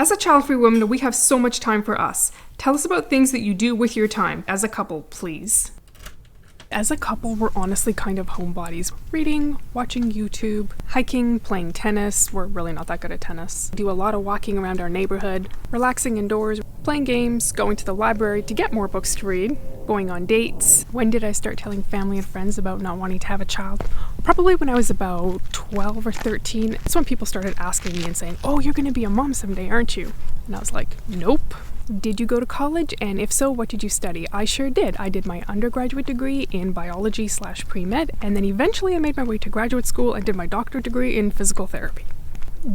As a child-free woman, we have so much time for us. Tell us about things that you do with your time as a couple, please. As a couple, we're honestly kind of homebodies. Reading, watching YouTube, hiking, playing tennis. We're really not that good at tennis. Do a lot of walking around our neighborhood, relaxing indoors, playing games, going to the library to get more books to read, going on dates. When did I start telling family and friends about not wanting to have a child? Probably when I was about 12 or 13. That's when people started asking me and saying, "Oh, you're going to be a mom someday, aren't you?" And I was like, nope. Did you go to college? And if so, what did you study? I sure did. I did my undergraduate degree in biology/pre-med, and then eventually I made my way to graduate school and did my doctorate degree in physical therapy.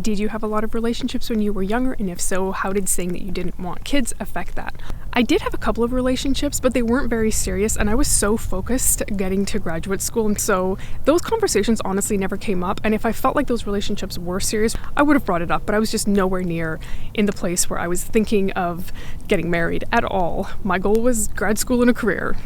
Did you have a lot of relationships when you were younger? And if so, how did saying that you didn't want kids affect that? I did have a couple of relationships, but they weren't very serious, and I was so focused getting to graduate school, and so those conversations honestly never came up. And if I felt like those relationships were serious, I would have brought it up, but I was just nowhere near in the place where I was thinking of getting married at all. My goal was grad school and a career.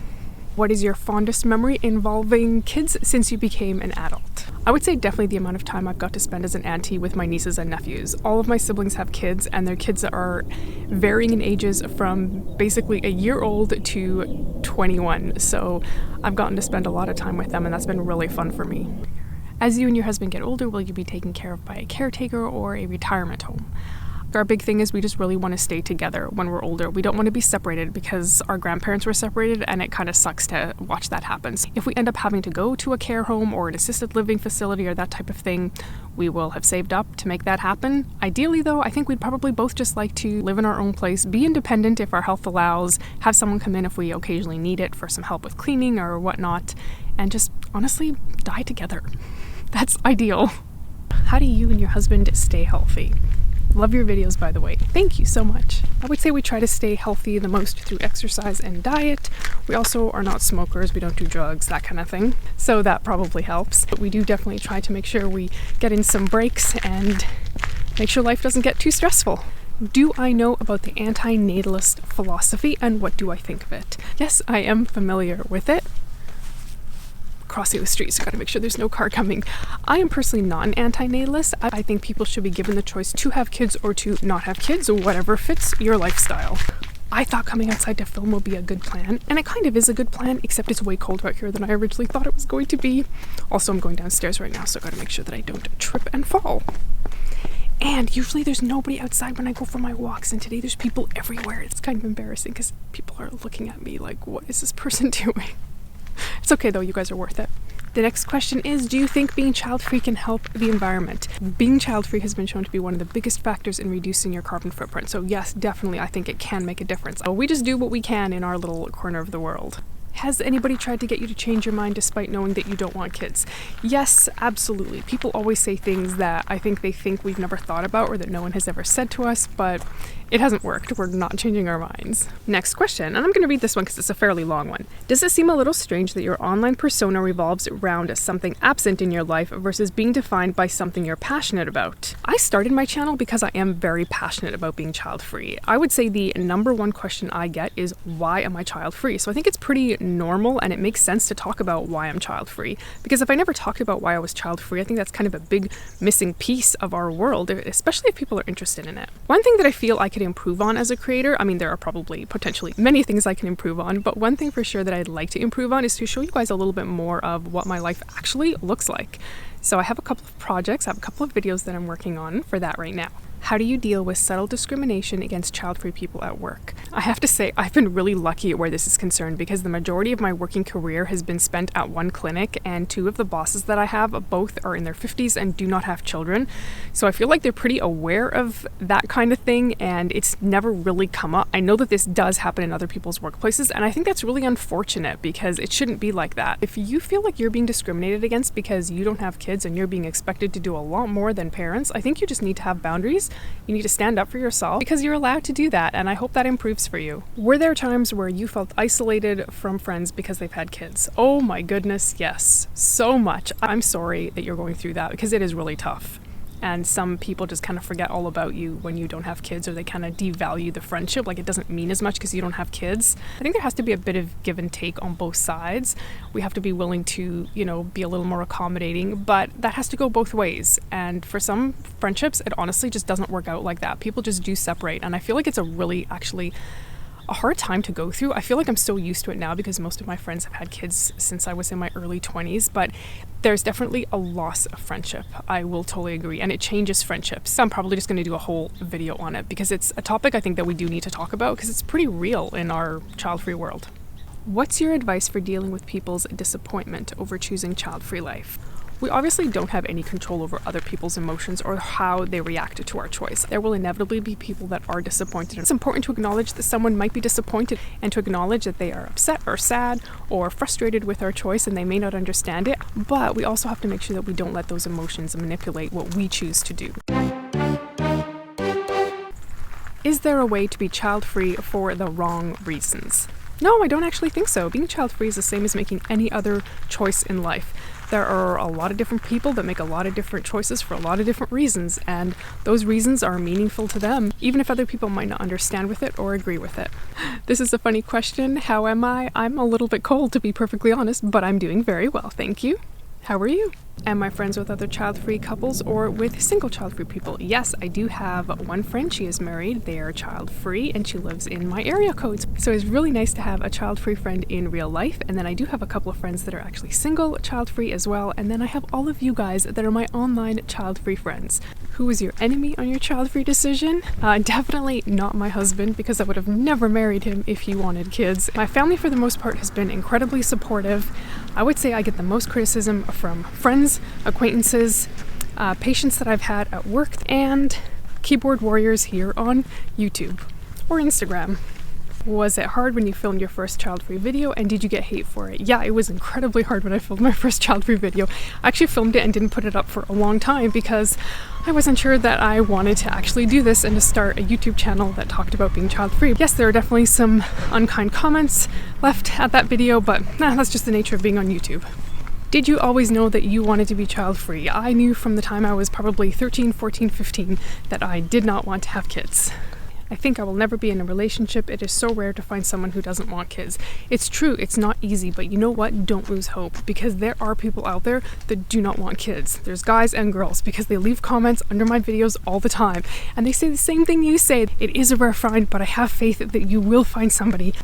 What is your fondest memory involving kids since you became an adult? I would say definitely the amount of time I've got to spend as an auntie with my nieces and nephews. All of my siblings have kids, and their kids are varying in ages from basically a year old to 21. So I've gotten to spend a lot of time with them, and that's been really fun for me. As you and your husband get older, will you be taken care of by a caretaker or a retirement home? Our big thing is we just really want to stay together when we're older. We don't want to be separated because our grandparents were separated, and it kind of sucks to watch that happen. So if we end up having to go to a care home or an assisted living facility or that type of thing, we will have saved up to make that happen. Ideally though, I think we'd probably both just like to live in our own place, be independent if our health allows, have someone come in if we occasionally need it for some help with cleaning or whatnot, and just honestly die together. That's ideal. How do you and your husband stay healthy? Love your videos, by the way. Thank you so much. I would say we try to stay healthy the most through exercise and diet. We also are not smokers, we don't do drugs, that kind of thing. So that probably helps. But we do definitely try to make sure we get in some breaks and make sure life doesn't get too stressful. Do I know about the anti-natalist philosophy, and what do I think of it? Yes, I am familiar with it. Crossing the street, so gotta make sure there's no car coming. I am personally not an anti-natalist. I think people should be given the choice to have kids or to not have kids, or whatever fits your lifestyle. I thought coming outside to film would be a good plan, and it kind of is a good plan, except it's way colder out here than I originally thought it was going to be. Also, I'm going downstairs right now, so I gotta make sure that I don't trip and fall. And usually there's nobody outside when I go for my walks, and today there's people everywhere. It's kind of embarrassing because people are looking at me like, what is this person doing? It's okay though, you guys are worth it. The next question is, do you think being child-free can help the environment? Being child-free has been shown to be one of the biggest factors in reducing your carbon footprint. So yes, definitely, I think it can make a difference. We just do what we can in our little corner of the world. Has anybody tried to get you to change your mind despite knowing that you don't want kids? Yes, absolutely. People always say things that I think they think we've never thought about or that no one has ever said to us, but it hasn't worked. We're not changing our minds. Next question, and I'm going to read this one because it's a fairly long one. Does it seem a little strange that your online persona revolves around something absent in your life versus being defined by something you're passionate about? I started my channel because I am very passionate about being child-free. I would say the number one question I get is, why am I child-free? So I think it's pretty normal, and it makes sense to talk about why I'm child-free, because if I never talked about why I was child-free, I think that's kind of a big missing piece of our world, especially if people are interested in it. One thing that I feel I could improve on as a creator, I mean, there are probably potentially many things I can improve on, but one thing for sure that I'd like to improve on is to show you guys a little bit more of what my life actually looks like. So I have a couple of projects, I have a couple of videos that I'm working on for that right now. How do you deal with subtle discrimination against child-free people at work? I have to say, I've been really lucky where this is concerned, because the majority of my working career has been spent at one clinic, and two of the bosses that I have, both are in their 50s and do not have children. So I feel like they're pretty aware of that kind of thing, and it's never really come up. I know that this does happen in other people's workplaces, and I think that's really unfortunate because it shouldn't be like that. If you feel like you're being discriminated against because you don't have kids and you're being expected to do a lot more than parents, I think you just need to have boundaries. You need to stand up for yourself because you're allowed to do that, and I hope that improves for you. Were there times where you felt isolated from friends because they've had kids? Oh my goodness, yes. So much. I'm sorry that you're going through that because it is really tough. and some people just kind of forget all about you when you don't have kids, or they kind of devalue the friendship, like it doesn't mean as much because you don't have kids. I think there has to be a bit of give and take on both sides. We have to be willing to, be a little more accommodating, but that has to go both ways. And for some friendships, it honestly just doesn't work out like that. People just do separate, and I feel like it's a really actually a hard time to go through. I feel like I'm so used to it now because most of my friends have had kids since I was in my early 20s, but there's definitely a loss of friendship. I will totally agree, and it changes friendships. I'm probably just going to do a whole video on it because it's a topic I think that we do need to talk about because it's pretty real in our child-free world. What's your advice for dealing with people's disappointment over choosing child-free life? We obviously don't have any control over other people's emotions or how they react to our choice. There will inevitably be people that are disappointed. It's important to acknowledge that someone might be disappointed and to acknowledge that they are upset or sad or frustrated with our choice and they may not understand it, but we also have to make sure that we don't let those emotions manipulate what we choose to do. Is there a way to be child-free for the wrong reasons? No, I don't actually think so. Being child-free is the same as making any other choice in life. There are a lot of different people that make a lot of different choices for a lot of different reasons, and those reasons are meaningful to them, even if other people might not understand with it or agree with it. This is a funny question. How am I? I'm a little bit cold, to be perfectly honest, but I'm doing very well, thank you. How are you? Am I friends with other child-free couples or with single child-free people? Yes, I do have one friend. She is married, they are child-free, and she lives in my area codes. So it's really nice to have a child-free friend in real life. And then I do have a couple of friends that are actually single, child-free as well. And then I have all of you guys that are my online child-free friends. Who is your enemy on your child-free decision? Definitely not my husband, because I would have never married him if he wanted kids. My family, for the most part, has been incredibly supportive. I would say I get the most criticism from friends, acquaintances, patients that I've had at work, and keyboard warriors here on YouTube or Instagram. Was it hard when you filmed your first child-free video, and did you get hate for it? Yeah, it was incredibly hard when I filmed my first child-free video. I actually filmed it and didn't put it up for a long time because I wasn't sure that I wanted to actually do this and to start a YouTube channel that talked about being child-free. Yes, there are definitely some unkind comments left at that video, but that's just the nature of being on YouTube. Did you always know that you wanted to be child-free? I knew from the time I was probably 13, 14, 15 that I did not want to have kids. I think I will never be in a relationship. It is so rare to find someone who doesn't want kids. It's true, it's not easy, but you know what? Don't lose hope, because there are people out there that do not want kids. There's guys and girls, because they leave comments under my videos all the time, and they say the same thing you say. It is a rare find, but I have faith that you will find somebody.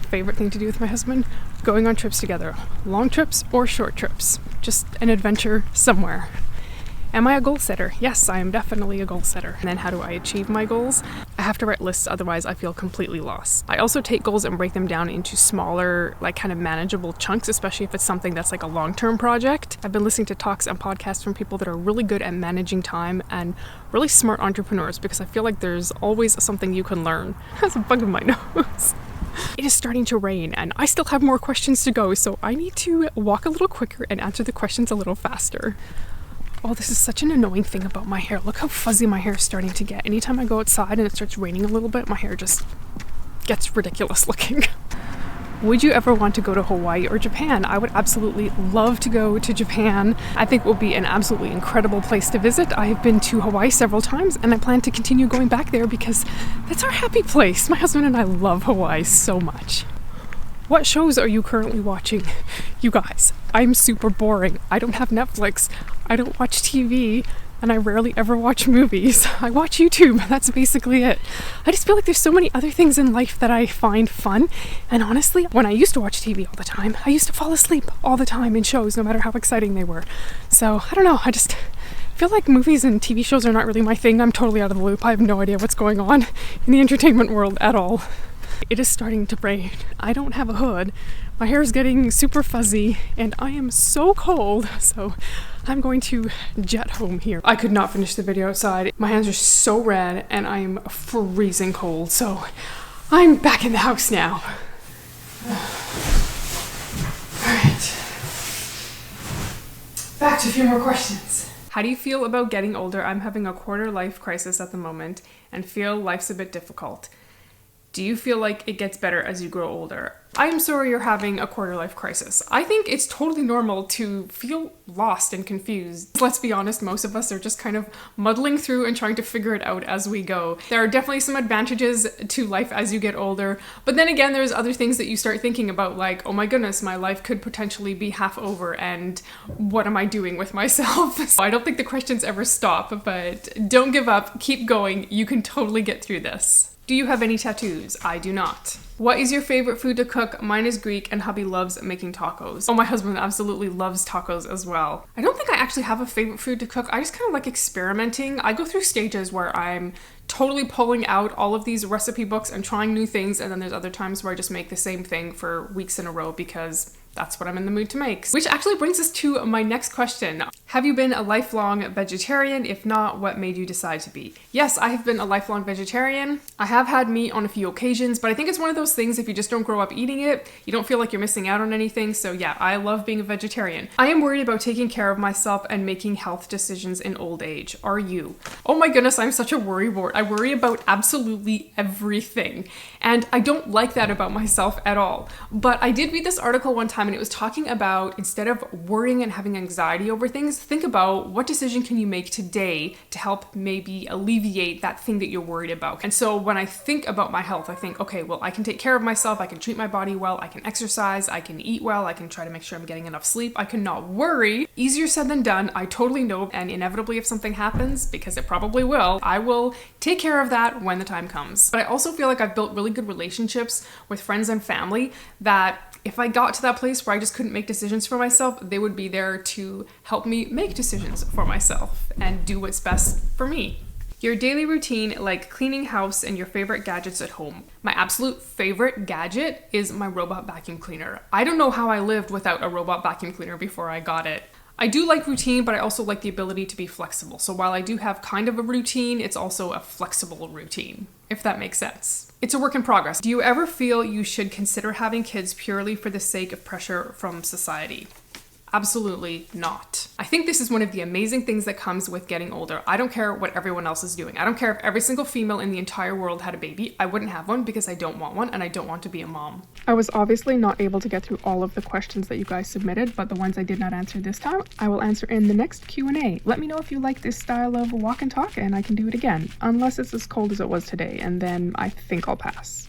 Favorite thing to do with my husband? Going on trips together. Long trips or short trips. Just an adventure somewhere. Am I a goal setter? Yes, I am definitely a goal setter. And then how do I achieve my goals? I have to write lists, otherwise I feel completely lost. I also take goals and break them down into smaller, kind of manageable chunks, especially if it's something that's like a long-term project. I've been listening to talks and podcasts from people that are really good at managing time and really smart entrepreneurs, because I feel like there's always something you can learn. There's a bug in my nose. It is starting to rain and I still have more questions to go, so I need to walk a little quicker and answer the questions a little faster. Oh, this is such an annoying thing about my hair. Look how fuzzy my hair is starting to get. Anytime I go outside and it starts raining a little bit, my hair just gets ridiculous looking. Would you ever want to go to Hawaii or Japan? I would absolutely love to go to Japan. I think it will be an absolutely incredible place to visit. I have been to Hawaii several times and I plan to continue going back there because that's our happy place. My husband and I love Hawaii so much. What shows are you currently watching? You guys, I'm super boring. I don't have Netflix. I don't watch TV. And I rarely ever watch movies. I watch YouTube. That's basically it. I just feel like there's so many other things in life that I find fun. And honestly, when I used to watch TV all the time, I used to fall asleep all the time in shows, no matter how exciting they were. So, I don't know. I just feel like movies and TV shows are not really my thing. I'm totally out of the loop. I have no idea what's going on in the entertainment world at all. It is starting to rain. I don't have a hood. My hair is getting super fuzzy and I am so cold, so I'm going to jet home here. I could not finish the video outside. My hands are so red and I am freezing cold, so I'm back in the house now. Alright. Back to a few more questions. How do you feel about getting older? I'm having a quarter life crisis at the moment and feel life's a bit difficult. Do you feel like it gets better as you grow older? I am sorry you're having a quarter life crisis. I think it's totally normal to feel lost and confused. Let's be honest, most of us are just kind of muddling through and trying to figure it out as we go. There are definitely some advantages to life as you get older, but then again, there's other things that you start thinking about, like, oh my goodness, my life could potentially be half over, and what am I doing with myself? So I don't think the questions ever stop, but don't give up, keep going, you can totally get through this. Do you have any tattoos? I do not. What is your favorite food to cook? Mine is Greek and hubby loves making tacos. Oh, my husband absolutely loves tacos as well. I don't think I actually have a favorite food to cook. I just kind of like experimenting. I go through stages where I'm totally pulling out all of these recipe books and trying new things, and then there's other times where I just make the same thing for weeks in a row because that's what I'm in the mood to make. Which actually brings us to my next question. Have you been a lifelong vegetarian? If not, what made you decide to be? Yes, I have been a lifelong vegetarian. I have had meat on a few occasions, but I think it's one of those things, if you just don't grow up eating it, you don't feel like you're missing out on anything. So yeah, I love being a vegetarian. I am worried about taking care of myself and making health decisions in old age. Are you? Oh my goodness, I'm such a worrywart. I worry about absolutely everything. And I don't like that about myself at all. But I did read this article one time, and it was talking about, instead of worrying and having anxiety over things, think about what decision can you make today to help maybe alleviate that thing that you're worried about. And so when I think about my health, I think, okay, well, I can take care of myself, I can treat my body well, I can exercise, I can eat well, I can try to make sure I'm getting enough sleep, I can not worry. Easier said than done, I totally know, and inevitably if something happens, because it probably will, I will take care of that when the time comes. But I also feel like I've built really good relationships with friends and family that if I got to that place where I just couldn't make decisions for myself, they would be there to help me make decisions for myself and do what's best for me. Your daily routine, like cleaning house and your favorite gadgets at home. My absolute favorite gadget is my robot vacuum cleaner. I don't know how I lived without a robot vacuum cleaner before I got it. I do like routine, but I also like the ability to be flexible. So while I do have kind of a routine, it's also a flexible routine, if that makes sense. It's a work in progress. Do you ever feel you should consider having kids purely for the sake of pressure from society? Absolutely not. I think this is one of the amazing things that comes with getting older. I don't care what everyone else is doing. I don't care if every single female in the entire world had a baby. I wouldn't have one because I don't want one and I don't want to be a mom. I was obviously not able to get through all of the questions that you guys submitted, but the ones I did not answer this time, I will answer in the next Q&A. Let me know if you like this style of walk and talk and I can do it again, unless it's as cold as it was today, and then I think I'll pass.